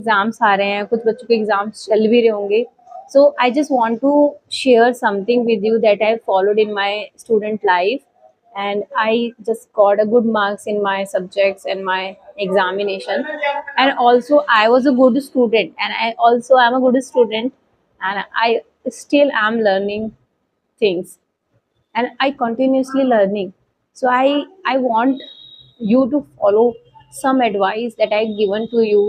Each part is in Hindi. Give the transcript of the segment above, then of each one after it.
एग्ज़ाम्स आ रहे हैं, कुछ बच्चों के एग्ज़ाम्स चल भी रहे होंगे। So I just want to share something with you that I followed in my student life, and I just got a good marks in my subjects and my examination. And also I was a good student, and I also am a good student, and I still am learning things, and I continuously learning. So I want you to follow some advice that I given to you,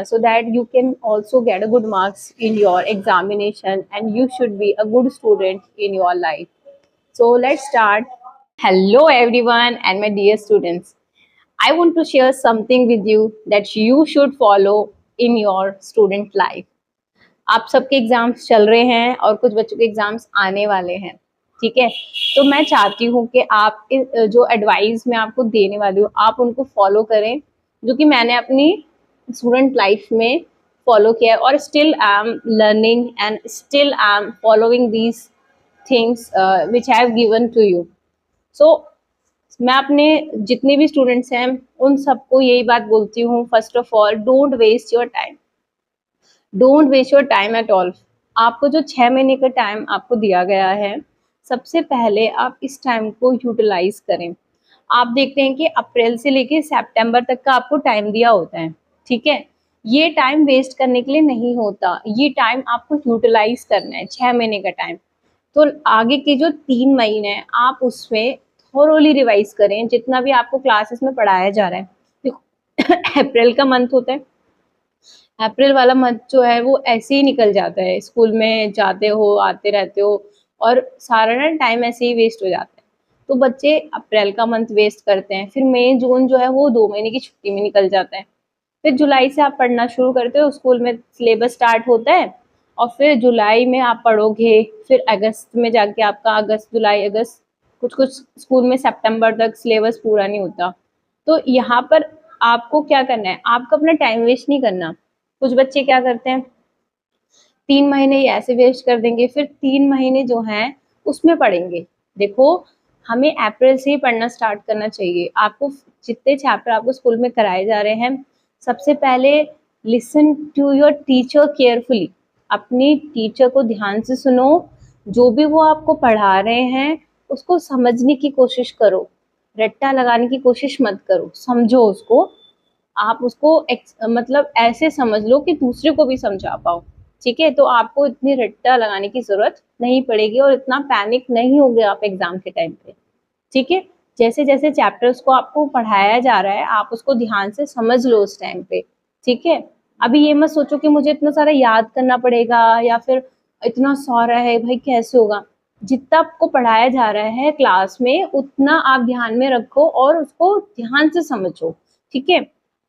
so that you can also get a good marks in your examination, and you should be a good student in your life. So let's start. Hello everyone and my dear students. I want to share something with you that you should follow in your student life. आप सबके एग्जाम्स चल रहे हैं और कुछ बच्चों के एग्जाम्स आने वाले हैं, ठीक है। तो मैं चाहती हूँ कि आप जो एडवाइस मैं आपको देने वाली हूँ आप उनको फॉलो करें, जो कि मैंने अपनी स्टूडेंट लाइफ में फॉलो किया है, और still I am learning and still I am following these things which I have given to you. So मैं अपने जितने भी स्टूडेंट्स हैं उन सबको यही बात बोलती हूँ, first of all don't waste your time, don't waste your time at all. आपको जो 6 महीने का टाइम आपको दिया गया है, सबसे पहले आप इस टाइम को यूटिलाइज करें। आप देखते हैं कि अप्रैल से लेके सितंबर तक का आपको टाइम दिया होता है, ठीक है। ये टाइम वेस्ट करने के लिए नहीं होता, ये टाइम आपको यूटिलाइज करना है, 6 महीने का टाइम। तो आगे के जो 3 महीने हैं आप उसमें थोरोली रिवाइज करें, जितना भी आपको क्लासेस में पढ़ाया जा रहा है। देखो अप्रैल का मंथ होता है, अप्रैल वाला मंथ जो है वो ऐसे ही निकल जाता है, स्कूल में जाते हो आते रहते हो और सारा ना टाइम ऐसे ही वेस्ट हो जाता है। तो बच्चे अप्रैल का मंथ वेस्ट करते हैं, फिर मई जून जो है वो 2 महीने की छुट्टी में निकल जाता है। फिर जुलाई से आप पढ़ना शुरू करते हो, स्कूल में सिलेबस स्टार्ट होता है और फिर जुलाई में आप पढ़ोगे, फिर अगस्त में जाके आपका अगस्त जुलाई अगस्त, कुछ कुछ स्कूल में सितंबर तक सिलेबस पूरा नहीं होता। तो यहाँ पर आपको क्या करना है, आपको अपना टाइम वेस्ट नहीं करना। कुछ बच्चे क्या करते हैं 3 महीने ही ऐसे वेस्ट कर देंगे, फिर 3 महीने जो हैं उसमें पढ़ेंगे। देखो हमें अप्रैल से ही पढ़ना स्टार्ट करना चाहिए। आपको जितने चैप्टर आपको स्कूल में कराए जा रहे हैं, सबसे पहले listen to your teacher carefully, अपनी टीचर को ध्यान से सुनो, जो भी वो आपको पढ़ा रहे हैं उसको समझने की कोशिश करो, रट्टा लगाने की कोशिश मत करो, समझो उसको। आप उसको मतलब ऐसे समझ लो कि दूसरे को भी समझा पाओ, ठीक है। तो आपको इतनी रट्टा लगाने की जरूरत नहीं पड़ेगी और इतना पैनिक नहीं होगे आप एग्जाम के टाइम पे, ठीक है। जैसे जैसे चैप्टर्स को आपको पढ़ाया जा रहा है आप उसको ध्यान से समझ लो उस टाइम पे, ठीक है। अभी ये मत सोचो कि मुझे इतना सारा याद करना पड़ेगा या फिर इतना सारा है, भाई कैसे होगा। जितना आपको पढ़ाया जा रहा है क्लास में उतना आप ध्यान में रखो और उसको ध्यान से समझो, ठीक है।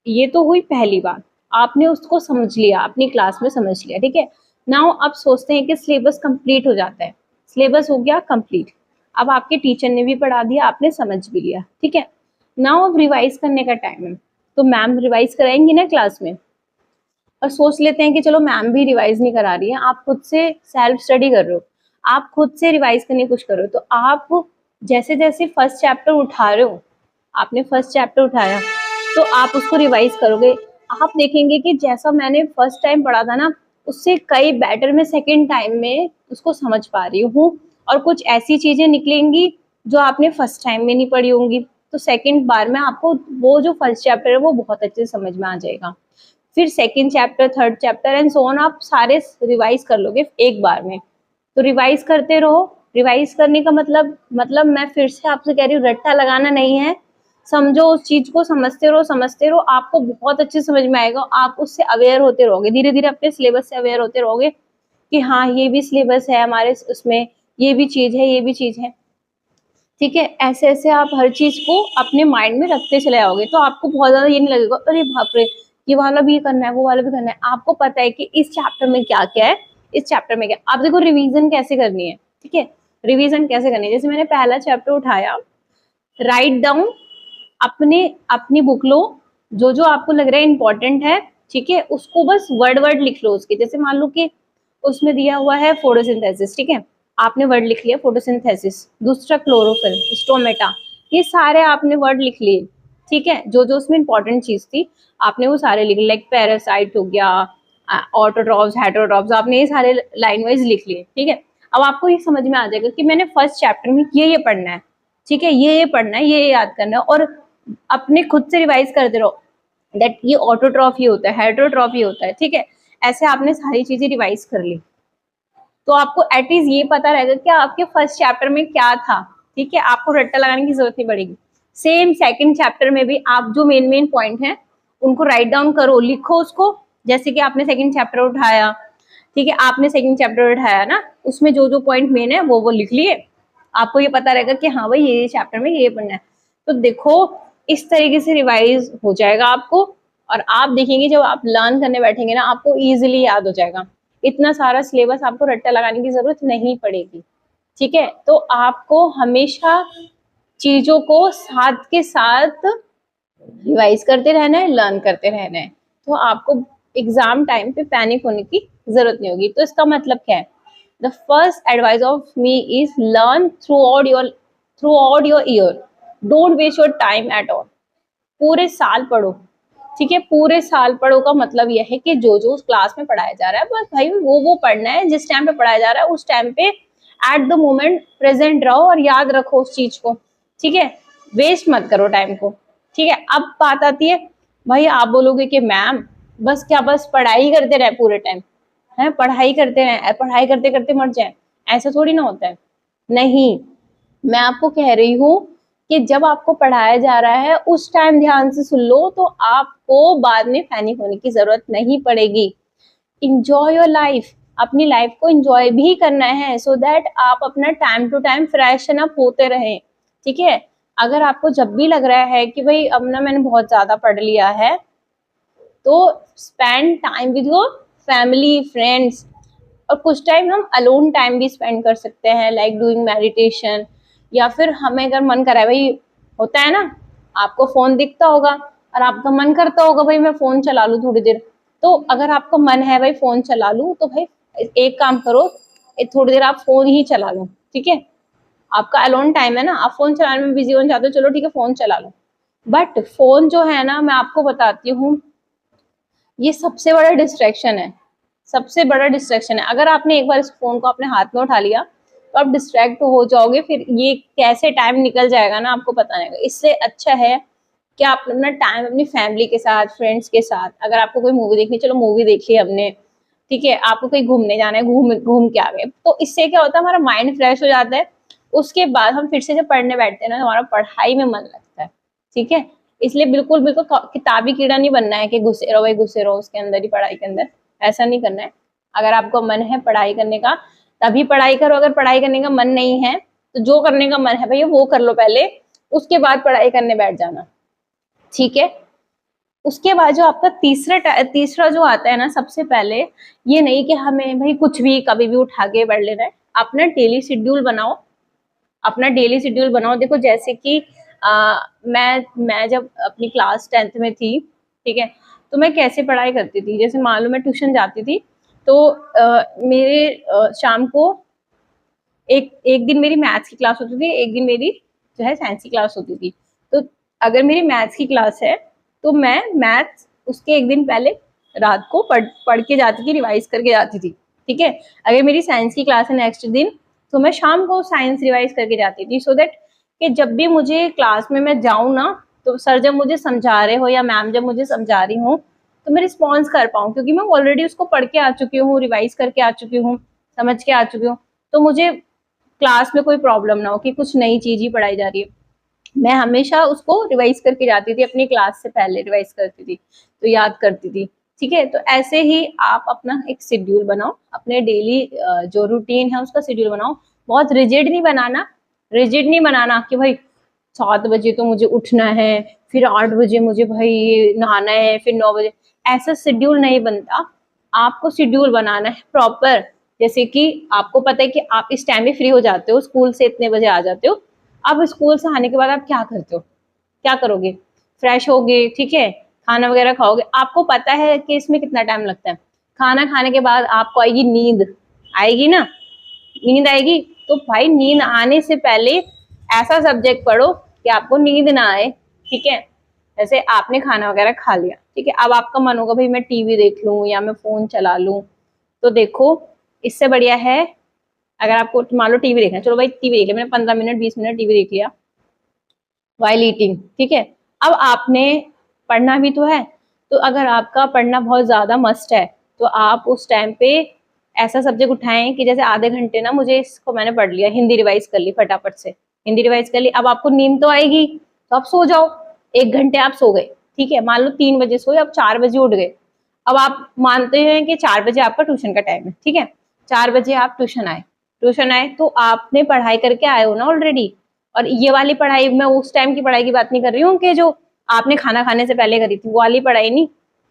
ये तो हुई पहली बात, आपने उसको समझ लिया, अपनी क्लास में समझ लिया, ठीक है। नाउ अब सोचते हैं कि सिलेबस कंप्लीट हो जाता है, सिलेबस हो गया कंप्लीट, अब आपके टीचर ने भी पढ़ा दिया, आपने समझ भी लिया, ठीक है। नाउ अब रिवाइज करने का टाइम है, तो मैम रिवाइज कराएंगी ना क्लास में, और सोच लेते हैं कि चलो मैम भी रिवाइज नहीं करा रही है, आप खुद से सेल्फ स्टडी कर रहे हो, आप खुद से रिवाइज करने की कोशिश करो। तो आप जैसे जैसे फर्स्ट चैप्टर उठा रहे हो, आपने फर्स्ट चैप्टर उठाया तो आप उसको रिवाइज करोगे, आप देखेंगे कि जैसा मैंने फर्स्ट टाइम पढ़ा था ना उससे कई बेटर मैं सेकंड टाइम में उसको समझ पा रही हूँ, और कुछ ऐसी चीजें निकलेंगी जो आपने फर्स्ट टाइम में नहीं पढ़ी होंगी, तो सेकंड बार में आपको वो जो फर्स्ट चैप्टर है वो बहुत अच्छे से समझ में आ जाएगा। फिर second chapter third chapter and so on आप सारे रिवाइज कर लोगे एक बार में। तो रिवाइज करते रहो, रिवाइज करने का मतलब मैं फिर से आपसे कह रही हूँ रट्टा लगाना नहीं है, समझो उस चीज को, समझते रहो, आपको बहुत अच्छे समझ में आएगा, आप उससे अवेयर होते रहोगे, धीरे धीरे अपने सिलेबस से अवेयर होते रहोगे कि हाँ ये भी सिलेबस है हमारे उसमें, ये भी चीज है, ये भी चीज है, ठीक है। ऐसे ऐसे आप हर चीज को अपने माइंड में रखते चले जाओगे, तो आपको बहुत ज्यादा ये नहीं लगेगा अरे बाप रे ये वाला भी करना है वो वाला भी करना है। आपको पता है कि इस चैप्टर में क्या क्या है, इस चैप्टर में क्या। आप देखो रिवीजन कैसे करनी है, ठीक है, रिवीजन कैसे करनी है। जैसे मैंने पहला चैप्टर उठाया, राइट डाउन, अपनी बुक लो, जो जो आपको लग रहा है इंपॉर्टेंट है, ठीक है, उसको बस वर्ड लिख लो उसके। जैसे मान लो कि उसमें दिया हुआ है फोटोसिंथेसिस, ठीक है, आपने वर्ड लिख लिया फोटोसिंथेसिस, दूसरा क्लोरोफिल, स्टोमेटा, ये सारे आपने वर्ड लिख लिए, ठीक है, जो जो उसमें इंपॉर्टेंट चीज थी आपने वो सारे लिख, लाइक पैरासाइट हो गया, ऑटोट्रॉफ्स, हेटरोट्रॉफ्स, आपने ये सारे लाइन वाइज लिख लिए। ठीक है, अब आपको ये समझ में आ जाएगा कि मैंने फर्स्ट चैप्टर में ये पढ़ना है। ठीक है, ये पढ़ना है, ये याद करना है, और अपने खुद से रिवाइज करते रहो दैट ये ऑटोट्रॉफ ये होता है, हेटरोट्रॉफ ये होता है। ठीक है, ऐसे आपने सारी चीजें रिवाइज कर ली तो आपको एटलीस्ट ये पता रहेगा कि आपके फर्स्ट चैप्टर में क्या था। ठीक है, आपको रट्टा लगाने की जरूरत नहीं पड़ेगी। सेम सेकंड चैप्टर में भी आप जो मेन मेन पॉइंट हैं उनको राइट डाउन करो, लिखो उसको, जैसे कि आपने सेकंड चैप्टर उठाया। ठीक है, आपने सेकंड चैप्टर उठाया ना, उसमें जो जो पॉइंट मेन है वो लिख लिए, आपको ये पता रहेगा कि हाँ भाई ये चैप्टर में ये पढ़ना है। तो देखो इस तरीके से रिवाइज हो जाएगा आपको, और आप देखेंगे जब आप लर्न करने बैठेंगे ना आपको इजीली याद हो जाएगा, इतना सारा सिलेबस आपको रट्टा लगाने की जरूरत नहीं पड़ेगी। ठीक है, तो आपको हमेशा चीजों को साथ के साथ रिवाइज करते रहना है, लर्न करते रहना है, तो आपको एग्जाम टाइम पे पैनिक होने की जरूरत नहीं होगी। तो इसका मतलब क्या है, the first advice of me is learn throughout your year, don't waste your time at all. पूरे साल पढ़ो। ठीक है, पूरे साल पढ़ो का मतलब यह है कि जो जो उस क्लास में पढ़ाया जा रहा है बस भाई वो पढ़ना है, जिस टाइम पे पढ़ाया जा रहा है उस टाइम पे एट द मोमेंट प्रेजेंट रहो और याद रखो उस चीज को। ठीक है, वेस्ट मत करो टाइम को। ठीक है, अब बात आती है, भाई आप बोलोगे कि मैम बस क्या बस पढ़ाई करते रहे पूरे टाइम, है पढ़ाई करते रहे, पढ़ाई करते करते मर जाए, ऐसा थोड़ी ना होता है। नहीं, मैं आपको कह रही हूँ कि जब आपको पढ़ाया जा रहा है उस टाइम ध्यान से सुन लो, तो आपको बाद में पैनिक होने की जरूरत नहीं पड़ेगी। इंजॉय योर लाइफ, अपनी लाइफ को इंजॉय भी करना है, सो दैट आप अपना time to time freshen up होते रहें। ठीक है, अगर आपको जब भी लग रहा है कि भाई अब ना मैंने बहुत ज्यादा पढ़ लिया है, तो spend time with your family friends, और कुछ टाइम हम अलोन टाइम भी स्पेंड कर सकते हैं, लाइक डूइंग मेडिटेशन, या फिर हमें अगर मन करा है, भाई होता है ना आपको फोन दिखता होगा और आपका मन करता होगा भाई मैं फोन चला लूं थोड़ी देर, तो अगर आपका मन है भाई फोन चला लूं, तो भाई एक काम करो, थोड़ी देर आप फोन ही चला लो। ठीक है, आपका अलोन टाइम है ना, आप फोन चलाने में बिजी होना चाहते हो, चलो ठीक है फोन चला लो। बट फोन जो है ना, मैं आपको बताती हूँ, ये सबसे बड़ा डिस्ट्रैक्शन है, सबसे बड़ा डिस्ट्रैक्शन है। अगर आपने एक बार इस फोन को अपने हाथ में उठा लिया तो आप डिस्ट्रैक्ट हो जाओगे, फिर ये कैसे टाइम निकल जाएगा ना आपको पता नहीं। इससे अच्छा है कि आप अपना टाइम अपनी फैमिली के साथ, फ्रेंड्स के साथ, अगर आपको कोई मूवी देखनी, चलो मूवी देख ली हमने, ठीक है, आपको कहीं घूमने जाना है, घूम के आ गए, तो इससे क्या होता है हमारा माइंड फ्रेश हो जाता है। उसके बाद हम फिर से जब पढ़ने बैठते हैं ना, हमारा पढ़ाई में मन लगता है। ठीक है, इसलिए बिल्कुल बिल्कुल किताबी कीड़ा नहीं बनना है कि घुसे रहो भाई घुसे रहो उसके अंदर ही, पढ़ाई के अंदर, ऐसा नहीं करना है। अगर आपको मन है पढ़ाई करने का तभी पढ़ाई करो, अगर पढ़ाई करने का मन नहीं है तो जो करने का मन है भैया वो कर लो पहले, उसके बाद पढ़ाई करने बैठ जाना। ठीक है, उसके बाद जो आपका तीसरा जो आता है ना, सबसे पहले ये नहीं कि हमें भाई कुछ भी कभी भी उठा के पढ़ लेना है, अपना डेली शेड्यूल बनाओ, अपना डेली शेड्यूल बनाओ। देखो जैसे कि मैं जब अपनी क्लास 10th में थी, ठीक है, तो मैं कैसे पढ़ाई करती थी, जैसे मान लो मैं ट्यूशन जाती थी, तो मेरे शाम को एक दिन मेरी मैथ्स की क्लास होती थी, एक दिन मेरी जो है साइंस की क्लास होती थी। तो अगर मेरी मैथ्स की क्लास है तो मैं मैथ्स उसके एक दिन पहले रात को पढ़ के जाती थी, रिवाइज करके जाती थी। ठीक है, अगर मेरी साइंस की क्लास है नेक्स्ट दिन, तो मैं शाम को साइंस रिवाइज करके जाती थी, सो दैट कि जब भी मुझे क्लास में मैं जाऊँ ना, तो सर जब मुझे समझा रहे हो या मैम जब मुझे समझा रही हूँ, तो मैं रिस्पॉन्स कर पाऊँ, क्योंकि मैं ऑलरेडी उसको पढ़ के आ चुकी हूँ, रिवाइज करके आ चुकी हूँ, समझ के आ चुकी हूँ, तो मुझे क्लास में कोई प्रॉब्लम ना हो कि कुछ नई चीज ही पढ़ाई जा रही है। मैं हमेशा उसको रिवाइज करके जाती थी, अपनी क्लास से पहले रिवाइज करती थी, तो याद करती थी। ठीक है, तो ऐसे ही आप अपना एक शेड्यूल बनाओ, अपने डेली जो रूटीन है उसका शेड्यूल बनाओ। बहुत रिजिड नहीं बनाना कि भाई 7 बजे तो मुझे उठना है, फिर 8 बजे मुझे भाई नहाना है, फिर 9 बजे, ऐसा शेड्यूल नहीं बनता। आपको शेड्यूल बनाना है प्रॉपर, जैसे कि आपको पता है कि आप इस टाइम में फ्री हो जाते हो, स्कूल से इतने बजे आ जाते हो, अब स्कूल से आने के बाद आप क्या करते हो, क्या करोगे, फ्रेश होगे, ठीक है, खाना वगैरह खाओगे, आपको पता है कि इसमें कितना टाइम लगता है। खाना खाने के बाद आपको आएगी नींद, आएगी ना, नींद आएगी, तो भाई नींद आने से पहले ऐसा सब्जेक्ट पढ़ो कि आपको नींद ना आए। ठीक है, जैसे आपने खाना वगैरह खा लिया, ठीक है, अब आपका मन होगा भाई मैं टीवी देख लूं या मैं फोन चला लूं, तो देखो इससे बढ़िया है, अगर आपको मान लो टीवी देखना है, चलो भाई टीवी देख लिया मैंने 15 मिनट 20 मिनट टीवी देख लिया वाइल ईटिंग, ठीक है। अब आपने पढ़ना भी तो है, तो अगर आपका पढ़ना बहुत ज्यादा मस्ट है तो आप उस टाइम पे ऐसा सब्जेक्ट उठाएं कि जैसे आधे घंटे ना मुझे इसको मैंने पढ़ लिया, हिंदी रिवाइज कर ली फटाफट से, हिंदी रिवाइज कर ली, अब आपको नींद तो आएगी तो आप सो जाओ, 1 घंटे आप सो गए, ठीक है, मान लो 3 बजे सोए, अब 4 बजे उठ गए, अब आप मानते हैं कि 4 बजे आपका ट्यूशन का टाइम है, ठीक है, 4 बजे आप ट्यूशन आए तो आपने पढ़ाई करके आए हो ना ऑलरेडी। और ये वाली पढ़ाई मैं उस टाइम की पढ़ाई की बात नहीं कर रही हूँ कि जो आपने खाना खाने से पहले करी थी, वो वाली पढ़ाई नहीं,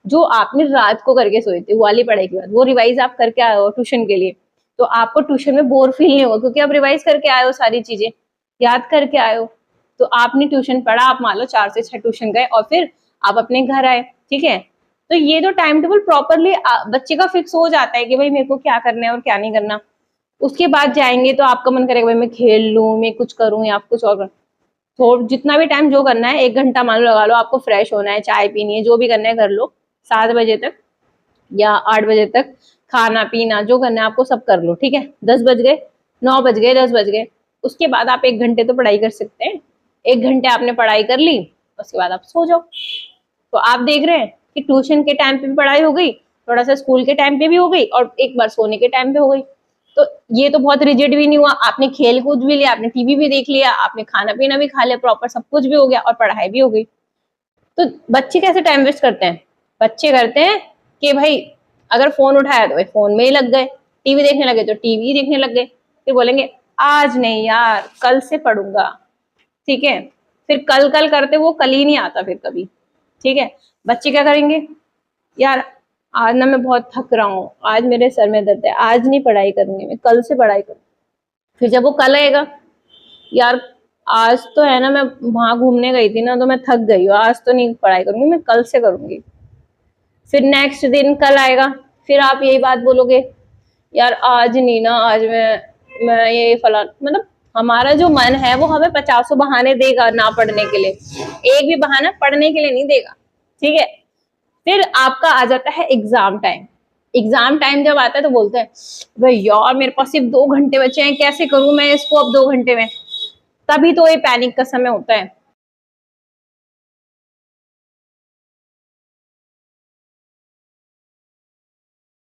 जो आपने रात को करके सोए थे वो वाली पढ़ाई की बात, वो रिवाइज आप करके आए हो ट्यूशन के लिए, तो आपको ट्यूशन में बोर फील नहीं होगा क्योंकि आप रिवाइज करके आए हो, सारी चीजें याद करके आए हो। तो आपने ट्यूशन पढ़ा, आप मान लो 4 से 6 ट्यूशन गए और फिर आप अपने घर आए, ठीक है। तो ये तो टाइम टेबल प्रॉपरली बच्चे का फिक्स हो जाता है कि भाई मेरे को क्या करना है और क्या नहीं करना। उसके बाद जाएंगे तो आपका मन करेगा भाई मैं खेल लूं, मैं कुछ करूं या कुछ और करूं, तो जितना भी टाइम जो करना है 1 घंटा मान लो लगा लो, आपको फ्रेश होना है, चाय पीनी है, जो भी करना है कर लो, 7 बजे तक या 8 बजे तक खाना पीना जो करना है आपको सब कर लो, ठीक है। 10 बज गए, 9 बज गए, 10 बज गए, उसके बाद आप 1 घंटे तो पढ़ाई कर सकते हैं, 1 घंटे आपने पढ़ाई कर ली, उसके बाद आप सो जाओ। तो आप देख रहे हैं कि ट्यूशन के टाइम पे भी पढ़ाई हो गई, थोड़ा सा स्कूल के टाइम पे भी हो गई और एक बार सोने के टाइम पे हो गई। तो ये तो बहुत रिजिड भी नहीं हुआ, आपने खेल कूद भी लिया, आपने टीवी भी देख लिया, आपने खाना पीना भी खा लिया प्रॉपर, सब कुछ भी हो गया और पढ़ाई भी हो गई। तो बच्चे कैसे टाइम वेस्ट करते हैं, बच्चे करते हैं कि भाई अगर फोन उठाया तो भाई फोन में ही लग गए, टीवी देखने लगे तो टीवी देखने लग गए, फिर बोलेंगे आज नहीं यार कल से पढ़ूंगा, ठीक है, फिर कल कल करते वो कल ही नहीं आता फिर कभी, ठीक है। बच्चे क्या करेंगे, यार आज ना मैं बहुत थक रहा हूँ, आज मेरे सर में दर्द है, आज नहीं पढ़ाई करूंगी, मैं कल से पढ़ाई करूँ। फिर जब वो कल आएगा, यार आज तो है ना मैं वहां घूमने गई थी ना तो मैं थक गई हूँ, आज तो नहीं पढ़ाई करूंगी, मैं कल से करूंगी। फिर नेक्स्ट दिन कल आएगा, फिर आप यही बात बोलोगे, यार आज नहीं ना, आज मैं ये फला, मतलब हमारा जो मन है वो हमें 50 बहाने देगा ना पढ़ने के लिए, एक भी बहाना पढ़ने के लिए नहीं देगा, ठीक है। फिर आपका आ जाता है एग्जाम टाइम, एग्जाम टाइम जब आता है तो बोलते हैं भाई यार मेरे पास सिर्फ 2 घंटे बचे हैं, कैसे करूं मैं इसको अब 2 घंटे में, तभी तो ये पैनिक का समय होता है।